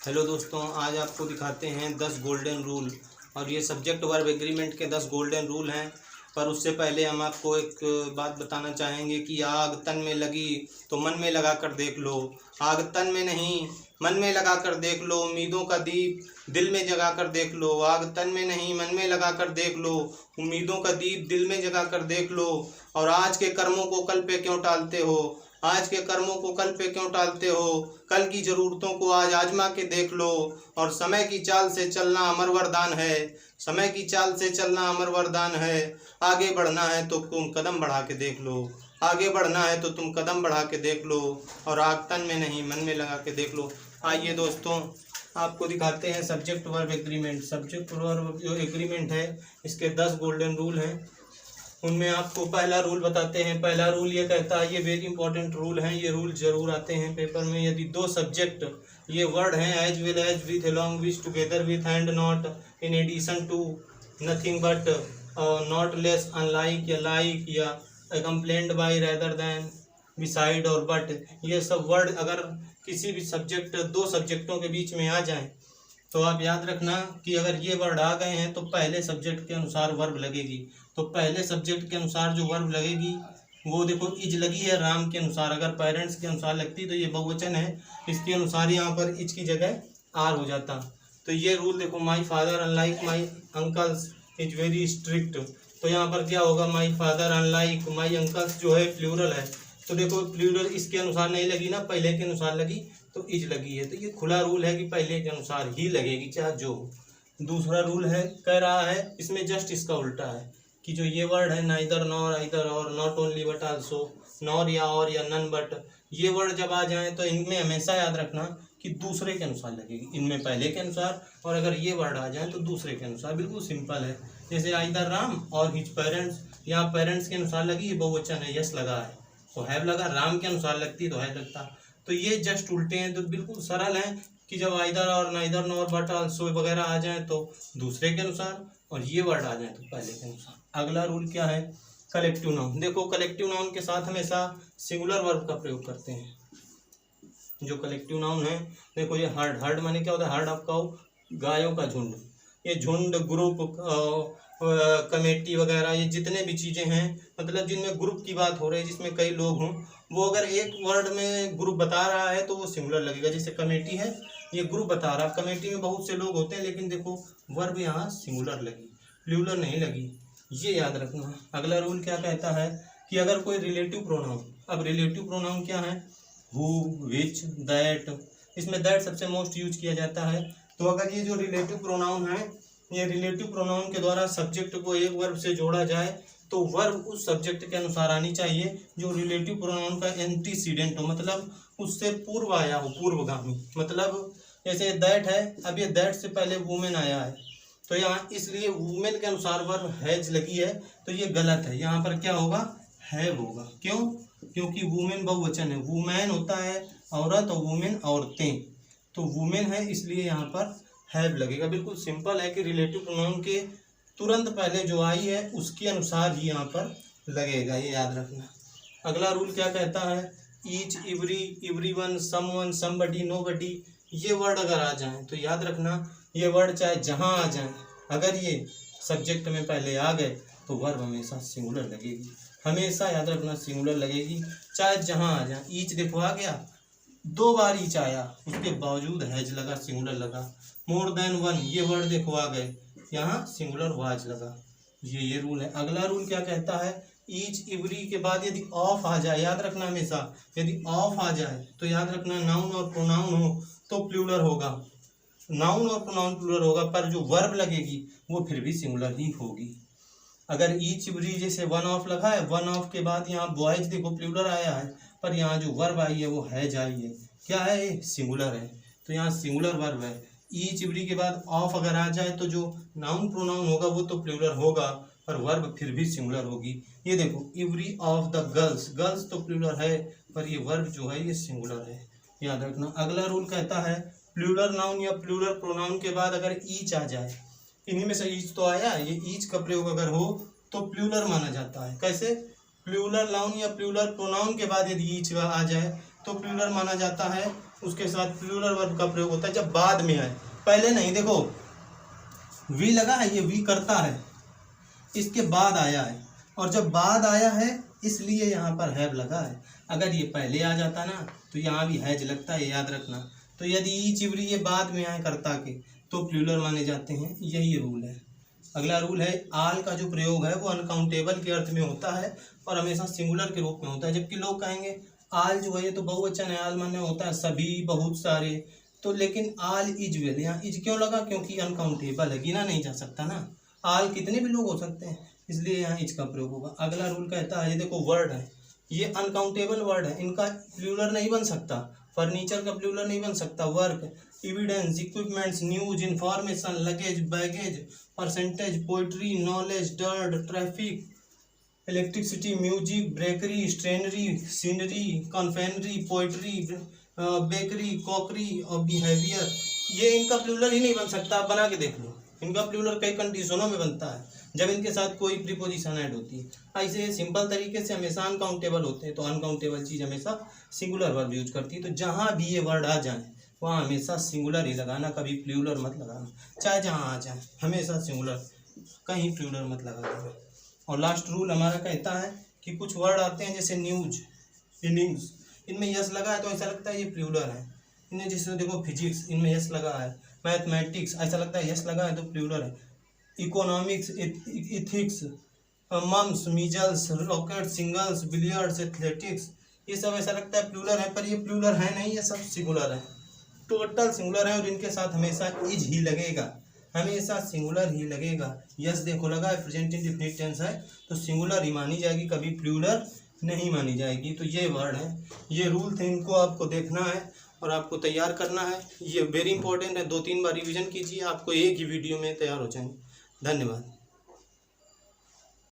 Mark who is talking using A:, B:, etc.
A: Hello दोस्तों, आज आपको दिखाते हैं 10 गोल्डन रूल। और ये सब्जेक्ट वर्ब एग्रीमेंट के 10 गोल्डन रूल हैं। पर उससे पहले हम आपको एक बात बताना चाहेंगे कि आग तन में लगी तो मन में लगा कर देख लो। आग तन में नहीं, मन में लगा कर देख लो। उम्मीदों का दीप दिल में जगा कर देख लो। आग तन में नहीं, मन में लगा कर देख लो। उम्मीदों का दीप दिल में जगा कर देख लो। और आज के कर्मों को कल पे क्यों टालते हो? आज के कर्मों को कल पे क्यों टालते हो? कल की जरूरतों को आज आजमा के देख लो। और समय की चाल से चलना अमर वरदान है। समय की चाल से चलना अमर वरदान है। आगे बढ़ना है तो तुम कदम बढ़ा के देख लो। आगे बढ़ना है तो तुम कदम बढ़ा के देख लो। और आग तन में नहीं, मन में लगा के देख लो। आइए दोस्तों, आपको दिखाते हैं subject verb agreement. Subject verb जो एग्रीमेंट है, इसके 10 गोल्डन रूल हैं। उनमें आपको पहला रूल बताते हैं। पहला रूल ये कहता है, ये वेरी इंपॉर्टेंट रूल है, ये रूल जरूर आते हैं पेपर में। यदि दो सब्जेक्ट ये वर्ड हैं, as well as, with, along with, together with, and not, in addition to, nothing but, not less, unlike या लाइक, या accompanied by, rather than, beside और बट, ये सब वर्ड अगर किसी भी सब्जेक्ट, दो सब्जेक्टों के बीच में आ जाएं तो आप याद रखना कि अगर ये वर्ड आ गए हैं तो पहले सब्जेक्ट के अनुसार वर्ब लगेगी। तो पहले सब्जेक्ट के अनुसार जो वर्ब लगेगी वो देखो, इज लगी है राम के अनुसार। अगर पेरेंट्स के अनुसार लगती तो ये बहुवचन है, इसके अनुसार यहाँ पर इज की जगह आर हो जाता। तो ये रूल देखो, my father unlike my uncles is very strict. तो यहाँ पर क्या होगा, my father unlike my uncles जो है प्लूरल है। तो देखो प्लूरल इसके अनुसार नहीं लगी ना, पहले के अनुसार लगी तो इज लगी है। तो ये खुला रूल है कि पहले के अनुसार ही लगेगी, चाहे जो हो। दूसरा रूल है, कह रहा है इसमें जस्ट इसका उल्टा है कि जो ये वर्ड है नाइदर, नॉर, आइदर और, not only but also, nor या नन बट, ये वर्ड जब आ जाए तो इनमें हमेशा याद रखना कि दूसरे के अनुसार लगेगी। इनमें पहले के अनुसार, और अगर ये वर्ड आ जाए तो दूसरे के अनुसार। बिल्कुल सिंपल है। जैसे आइदर राम और हिज पेरेंट्स, यहाँ पेरेंट्स के अनुसार लगी, ये बहुवचन है, यस लगा है तो हैव लगा। राम के अनुसार लगती तो है लगता। तो ये जस्ट उल्टे हैं। तो बिल्कुल सरल है कि जब आइदर और नाइदर, नॉर, बट, आल्सो वगैरह आ जाए तो दूसरे के अनुसार, और ये वर्ड आ जाए तो पहले के अनुसार। अगला रूल क्या है, कलेक्टिव नाउन। देखो कलेक्टिव नाउन के साथ हमेशा सिंगुलर वर्ब का प्रयोग करते हैं। जो कलेक्टिव नाउन है, देखो ये हर्ड, हर्ड माने क्या होता है, हर्ड ऑफ काउ, गायों का झुंड। ये झुंड, ग्रुप, कमेटी वगैरह, ये जितने भी चीज़ें हैं, मतलब जिनमें ग्रुप की बात हो रही है, जिसमें कई लोग हों, वो अगर एक वर्ड में ग्रुप बता रहा है तो वो सिंगुलर लगेगा। जैसे कमेटी है, ये ग्रुप बता रहा है, कमेटी में बहुत से लोग होते हैं, लेकिन देखो वर्ब यहाँ सिंगुलर लगी, प्लूरल नहीं लगी, ये याद रखना। अगला रूल क्या कहता है कि अगर कोई रिलेटिव प्रोनाउन, अब रिलेटिव प्रोनाउन क्या है, हु, विच, दैट, इसमें दैट सबसे मोस्ट यूज किया जाता है। तो अगर ये जो रिलेटिव प्रोनाउन है, ये रिलेटिव प्रोनाउन के द्वारा सब्जेक्ट को एक वर्ब से जोड़ा जाए तो वर्ब उस सब्जेक्ट के अनुसार आनी चाहिए जो रिलेटिव प्रोनाउन का एंटीसीडेंट हो, मतलब उससे पूर्व आया हो, पूर्वगामी। मतलब जैसे दैट है, अब ये दैट से पहले वुमेन आया है, तो यहाँ इसलिए वुमेन के अनुसार वर्ब हैज लगी है, तो ये गलत है। यहाँ पर क्या होगा, हैव होगा। क्यों? क्योंकि वुमेन बहुवचन है, वुमेन होता है औरत और वुमेन औरतें, तो वुमेन है इसलिए यहाँ पर हैव लगेगा। बिल्कुल सिंपल है कि रिलेटिव प्रोनाउन के तुरंत पहले जो आई है उसके अनुसार ही यहाँ पर लगेगा, ये याद रखना। अगला रूल क्या कहता है, each, every, everyone, someone, somebody, nobody, ये वर्ड अगर आ जाएं तो याद रखना, ये वर्ड चाहे जहाँ आ जाएं, अगर ये सब्जेक्ट में पहले आ गए तो वर्ब हमेशा सिंगुलर लगेगी। हमेशा याद रखना सिंगुलर लगेगी, चाहे जहाँ आ जाए। ईच देखो आ गया, 2 बार ईच आया, उसके बावजूद हैज लगा, सिंगुलर लगा। मोर देन वन, ये वर्ड देखो आ गए, यहाँ सिंगुलर वाज लगा। ये रूल है। अगला रूल क्या कहता है, ईच, एवरी के बाद यदि ऑफ आ जाए, याद रखना हमेशा, यदि ऑफ आ जाए तो याद रखना नाउन और प्रोनाउन हो तो प्लूरल होगा, नाउन और प्रोनाउन प्लूरल होगा, पर जो वर्ब लगेगी वो फिर भी सिंगुलर ही होगी। अगर ईच, एवरी जैसे वन ऑफ लगा है, वन ऑफ के बाद यहाँ बॉयज देखो प्लूरल आया है, पर यहाँ जो वर्ब आई है वो हैज आई है, क्या है, सिंगुलर है, तो यहाँ सिंगुलर वर्ब है। ईच, एवरी के बाद ऑफ अगर आ जाए तो जो नाउन प्रोनाउन होगा वो तो प्लूरल होगा, पर वर्ब फिर भी सिंगुलर होगी। ये देखो, every of the girls, girls तो प्लूरल है, पर ये वर्ब जो है ये सिंगुलर है, याद रखना। अगला रूल कहता है, प्लूरल नाउन या प्लूरल प्रोनाउन के बाद अगर ईच आ जाए, इन्हीं में से ईच तो आया, ये ईच का प्रयोग अगर हो तो प्लूरल माना जाता है। कैसे? प्लूरल नाउन या प्लूरल प्रोनाउन के बाद यदि ईच आ जाए तो प्लूरल माना जाता है। उसके साथ प्लूरल वर्ब का प्रयोग होता है जब बाद में आए, पहले नहीं। देखो वी लगा है, ये वी करता है, इसके बाद आया है, और जब बाद आया है इसलिए यहाँ पर हैव लगा है। अगर ये पहले आ जाता ना तो यहाँ भी हैज लगता है, याद रखना। तो यदि ई चिवरी ये बाद में आए कर्ता के तो प्लूरल माने जाते हैं, यही रूल है। अगला रूल है आल का जो प्रयोग है वो अनकाउंटेबल के अर्थ में होता है और हमेशा सिंगुलर के रूप में होता है, जबकि लोग कहेंगे आल जो है ये तो बहुवचन है, आल माने होता है सभी, बहुत सारे। तो लेकिन आल इज वेल, यहाँ इज क्यों लगा? क्योंकि अनकाउंटेबल है, गिना नहीं जा सकता ना। आल कितने भी लोग हो सकते हैं, इसलिए यहाँ इज का प्रयोग होगा। अगला रूल कहता है, ये देखो वर्ड है, ये अनकाउंटेबल वर्ड है, इनका प्लूरल नहीं बन सकता। फर्नीचर का प्लूरल नहीं बन सकता। Work, evidence, equipments, news, information, luggage, baggage, percentage, poetry, knowledge, dirt, traffic, electricity, music, ब्रेकरी, stationery, scenery, confectionery, poetry, bakery, cookery और बिहेवियर, ये इनका प्लूरल ही नहीं बन सकता। आप बना के देख लो, इनका प्लूरल कई कंडीशनों में बनता है जब इनके साथ कोई प्रीपोजिशन ऐड होती है। ऐसे सिंपल तरीके से हमेशा अनकाउंटेबल होते हैं, तो अनकाउंटेबल चीज़ हमेशा सिंगुलर वर्ब यूज करती है। तो जहाँ भी ये वर्ड आ जाए वहाँ हमेशा सिंगुलर ही लगाना, कभी प्लूरल मत लगाना। चाहे जहाँ आ जाए हमेशा सिंगुलर, कहीं प्लूरल मत लगा देना। और लास्ट रूल हमारा कहता है कि कुछ वर्ड आते हैं जैसे न्यूज, इनिंग्स, इनमें यस लगा है तो ऐसा लगता है ये प्लूरल है। इन्हें जैसे देखो फिजिक्स, इनमें यस लगा है। मैथमेटिक्स, ऐसा लगता है यस लगा है तो प्लूरल है। Economics, ethics, mumps, measles, rickets, shingles, billiards, athletics, ये सब ऐसा लगता है प्लूरल है, पर ये प्लूरल है नहीं, ये सब सिंगुलर है, टोटल सिंगुलर है। और इनके साथ हमेशा इज ही लगेगा, हमेशा सिंगुलर ही लगेगा। यस देखो लगा है, प्रेजेंट इंडेफिनिट टेंस है तो सिंगुलर ही मानी जाएगी, कभी प्लूरल नहीं मानी जाएगी। तो ये वर्ड है, ये रूल थे, इनको आपको देखना है और आपको तैयार करना है। ये वेरी इंपॉर्टेंट है, 2-3 बार रिवीजन कीजिए, आपको एक ही वीडियो में तैयार हो जाएंगे। धन्यवाद।